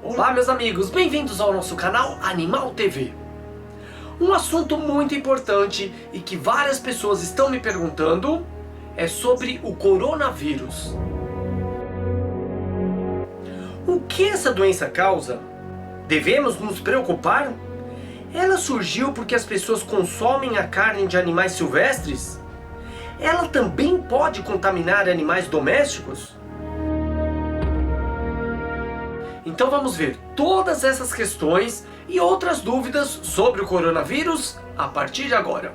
Olá meus amigos, bem-vindos ao nosso canal Animal TV. Um assunto muito importante e que várias pessoas estão me perguntando é sobre o coronavírus. O que essa doença causa? Devemos nos preocupar? Ela surgiu porque as pessoas consomem a carne de animais silvestres? Ela também pode contaminar animais domésticos? Então vamos ver todas essas questões e outras dúvidas sobre o coronavírus a partir de agora.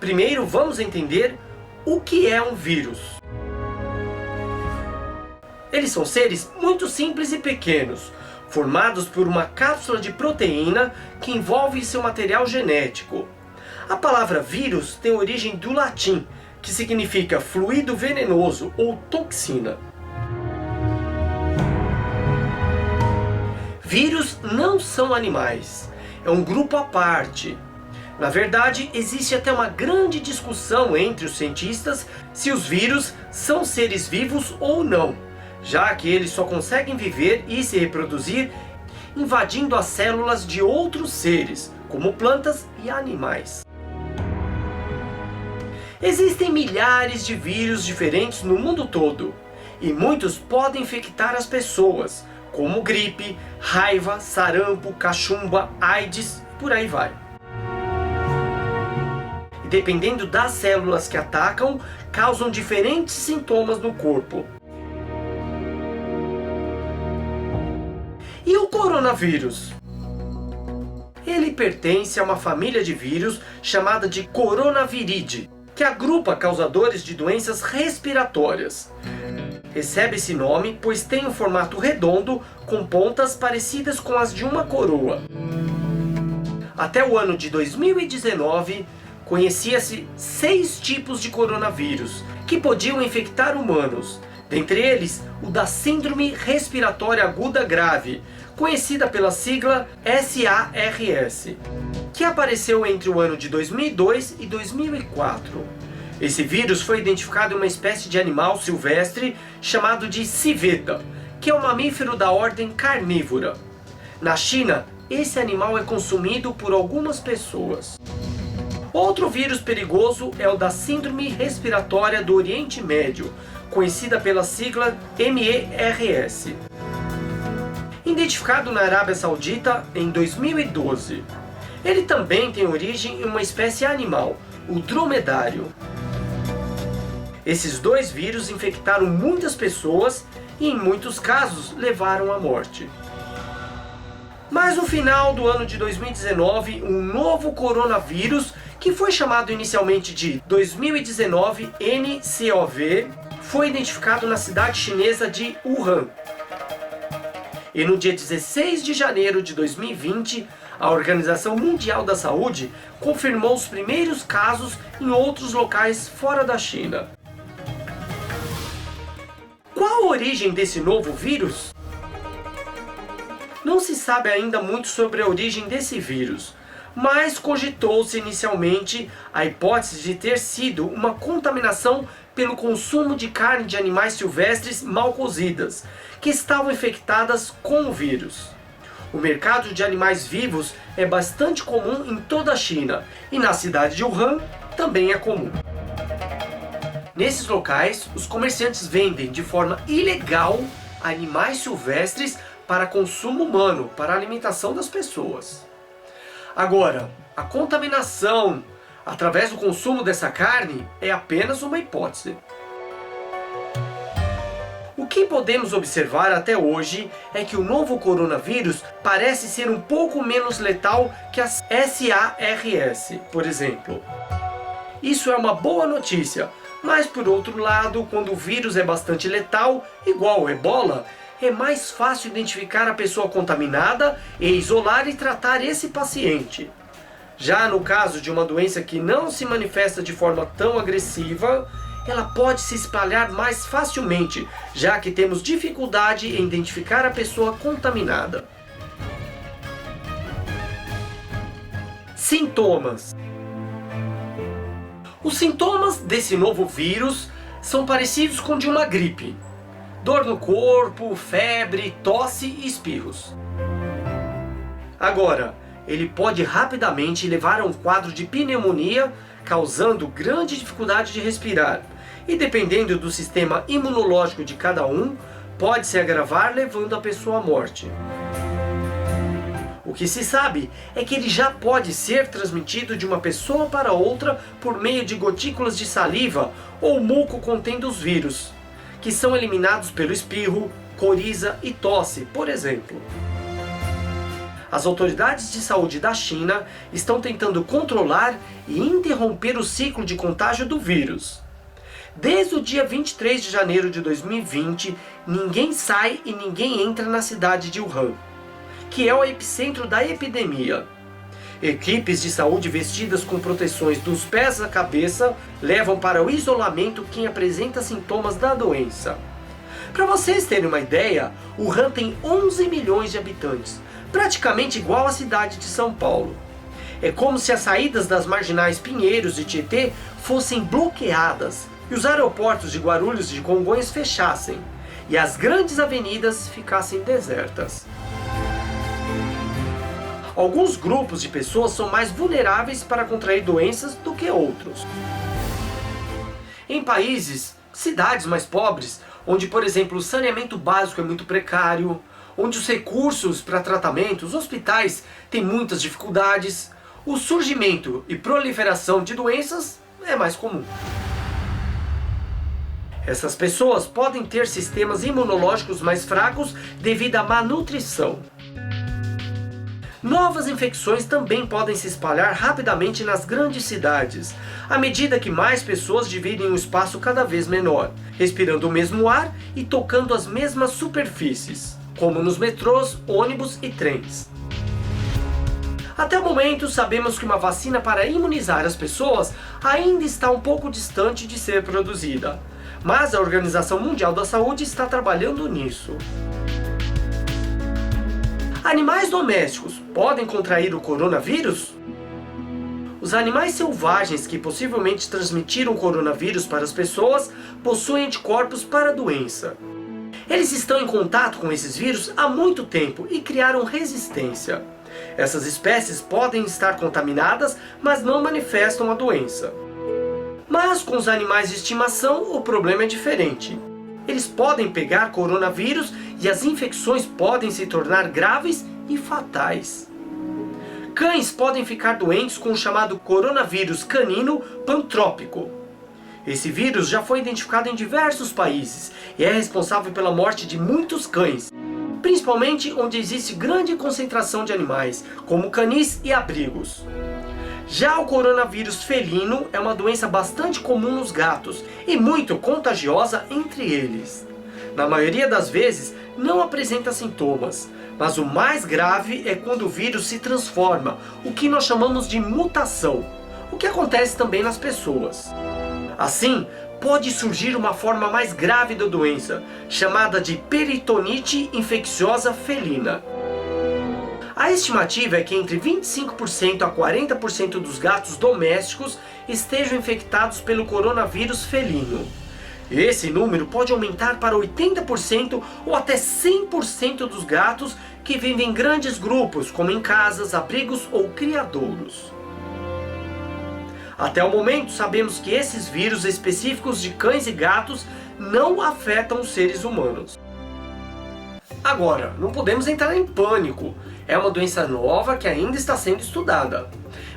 Primeiro vamos entender o que é um vírus. Eles são seres muito simples e pequenos, formados por uma cápsula de proteína que envolve seu material genético. A palavra vírus tem origem do latim, que significa fluido venenoso ou toxina. Vírus não são animais, é um grupo à parte. Na verdade, existe até uma grande discussão entre os cientistas se os vírus são seres vivos ou não, já que eles só conseguem viver e se reproduzir invadindo as células de outros seres, como plantas e animais. Existem milhares de vírus diferentes no mundo todo, e muitos podem infectar as pessoas, como gripe, raiva, sarampo, cachumba, AIDS e por aí vai. E dependendo das células que atacam, causam diferentes sintomas no corpo. E o coronavírus? Ele pertence a uma família de vírus chamada de Coronaviridae, que agrupa causadores de doenças respiratórias. Recebe esse nome pois tem um formato redondo com pontas parecidas com as de uma coroa. Até o ano de 2019, conhecia-se 6 tipos de coronavírus que podiam infectar humanos, dentre eles o da Síndrome Respiratória Aguda Grave, conhecida pela sigla SARS, que apareceu entre o ano de 2002 e 2004. Esse vírus foi identificado em uma espécie de animal silvestre chamado de civeta, que é um mamífero da ordem carnívora. Na China, esse animal é consumido por algumas pessoas. Outro vírus perigoso é o da Síndrome Respiratória do Oriente Médio, conhecida pela sigla MERS. Identificado na Arábia Saudita em 2012. Ele também tem origem em uma espécie animal, o dromedário. Esses 2 vírus infectaram muitas pessoas e em muitos casos levaram à morte. Mas no final do ano de 2019, um novo coronavírus, que foi chamado inicialmente de 2019 nCoV, foi identificado na cidade chinesa de Wuhan. E no dia 16 de janeiro de 2020, a Organização Mundial da Saúde confirmou os primeiros casos em outros locais fora da China. Qual a origem desse novo vírus? Não se sabe ainda muito sobre a origem desse vírus, mas cogitou-se inicialmente a hipótese de ter sido uma contaminação pelo consumo de carne de animais silvestres mal cozidas, que estavam infectadas com o vírus. O mercado de animais vivos é bastante comum em toda a China, e na cidade de Wuhan também é comum. Nesses locais, os comerciantes vendem de forma ilegal animais silvestres para consumo humano, para a alimentação das pessoas. Agora, a contaminação através do consumo dessa carne é apenas uma hipótese. O que podemos observar até hoje é que o novo coronavírus parece ser um pouco menos letal que a SARS, por exemplo. Isso é uma boa notícia, mas por outro lado, quando o vírus é bastante letal, igual o Ebola, é mais fácil identificar a pessoa contaminada e isolar e tratar esse paciente. Já no caso de uma doença que não se manifesta de forma tão agressiva, ela pode se espalhar mais facilmente, já que temos dificuldade em identificar a pessoa contaminada. Sintomas. Os sintomas desse novo vírus são parecidos com de uma gripe: dor no corpo, febre, tosse e espirros. Agora, ele pode rapidamente levar a um quadro de pneumonia, causando grande dificuldade de respirar, e dependendo do sistema imunológico de cada um, pode se agravar, levando a pessoa à morte. O que se sabe é que ele já pode ser transmitido de uma pessoa para outra por meio de gotículas de saliva ou muco contendo os vírus, que são eliminados pelo espirro, coriza e tosse, por exemplo. As autoridades de saúde da China estão tentando controlar e interromper o ciclo de contágio do vírus. Desde o dia 23 de janeiro de 2020, ninguém sai e ninguém entra na cidade de Wuhan, que é o epicentro da epidemia. Equipes de saúde vestidas com proteções dos pés à cabeça levam para o isolamento quem apresenta sintomas da doença. Para vocês terem uma ideia, Wuhan tem 11 milhões de habitantes, praticamente igual à cidade de São Paulo. É como se as saídas das marginais Pinheiros e Tietê fossem bloqueadas e os aeroportos de Guarulhos e de Congonhas fechassem e as grandes avenidas ficassem desertas. Alguns grupos de pessoas são mais vulneráveis para contrair doenças do que outros. Em países, cidades mais pobres, onde, por exemplo, o saneamento básico é muito precário, onde os recursos para tratamentos, hospitais, têm muitas dificuldades, o surgimento e proliferação de doenças é mais comum. Essas pessoas podem ter sistemas imunológicos mais fracos devido à má nutrição. Novas infecções também podem se espalhar rapidamente nas grandes cidades, à medida que mais pessoas dividem um espaço cada vez menor, respirando o mesmo ar e tocando as mesmas superfícies, como nos metrôs, ônibus e trens. Até o momento, sabemos que uma vacina para imunizar as pessoas ainda está um pouco distante de ser produzida, mas a Organização Mundial da Saúde está trabalhando nisso. Animais domésticos podem contrair o coronavírus? Os animais selvagens que possivelmente transmitiram o coronavírus para as pessoas possuem anticorpos para a doença. Eles estão em contato com esses vírus há muito tempo e criaram resistência. Essas espécies podem estar contaminadas, mas não manifestam a doença. Mas com os animais de estimação, o problema é diferente. Eles podem pegar coronavírus e as infecções podem se tornar graves e fatais. Cães podem ficar doentes com o chamado coronavírus canino pantrópico. Esse vírus já foi identificado em diversos países e é responsável pela morte de muitos cães, principalmente onde existe grande concentração de animais, como canis e abrigos. Já o coronavírus felino é uma doença bastante comum nos gatos e muito contagiosa entre eles. Na maioria das vezes não apresenta sintomas, mas o mais grave é quando o vírus se transforma, o que nós chamamos de mutação, o que acontece também nas pessoas. Assim, pode surgir uma forma mais grave da doença, chamada de peritonite infecciosa felina. A estimativa é que entre 25% a 40% dos gatos domésticos estejam infectados pelo coronavírus felino. Esse número pode aumentar para 80% ou até 100% dos gatos que vivem em grandes grupos, como em casas, abrigos ou criadouros. Até o momento, sabemos que esses vírus específicos de cães e gatos não afetam os seres humanos. Agora, não podemos entrar em pânico. É uma doença nova que ainda está sendo estudada.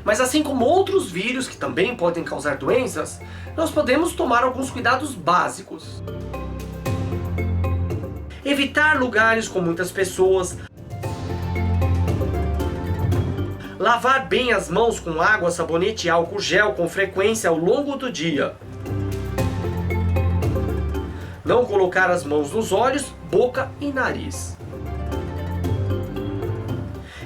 Mas assim como outros vírus que também podem causar doenças, nós podemos tomar alguns cuidados básicos. Evitar lugares com muitas pessoas. Lavar bem as mãos com água, sabonete e álcool gel com frequência ao longo do dia. Não colocar as mãos nos olhos, boca e nariz.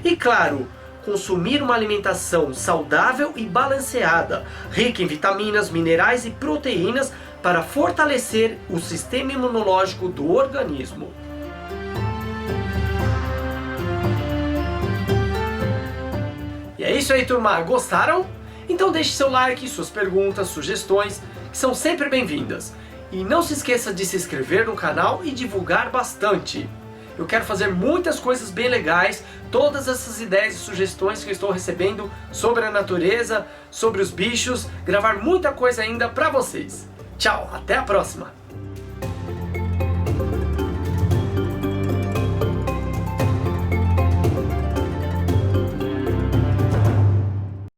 E claro, consumir uma alimentação saudável e balanceada, rica em vitaminas, minerais e proteínas para fortalecer o sistema imunológico do organismo. E é isso aí, turma! Gostaram? Então deixe seu like, suas perguntas, sugestões, que são sempre bem-vindas. E não se esqueça de se inscrever no canal e divulgar bastante. Eu quero fazer muitas coisas bem legais, todas essas ideias e sugestões que eu estou recebendo sobre a natureza, sobre os bichos, gravar muita coisa ainda pra vocês. Tchau, até a próxima!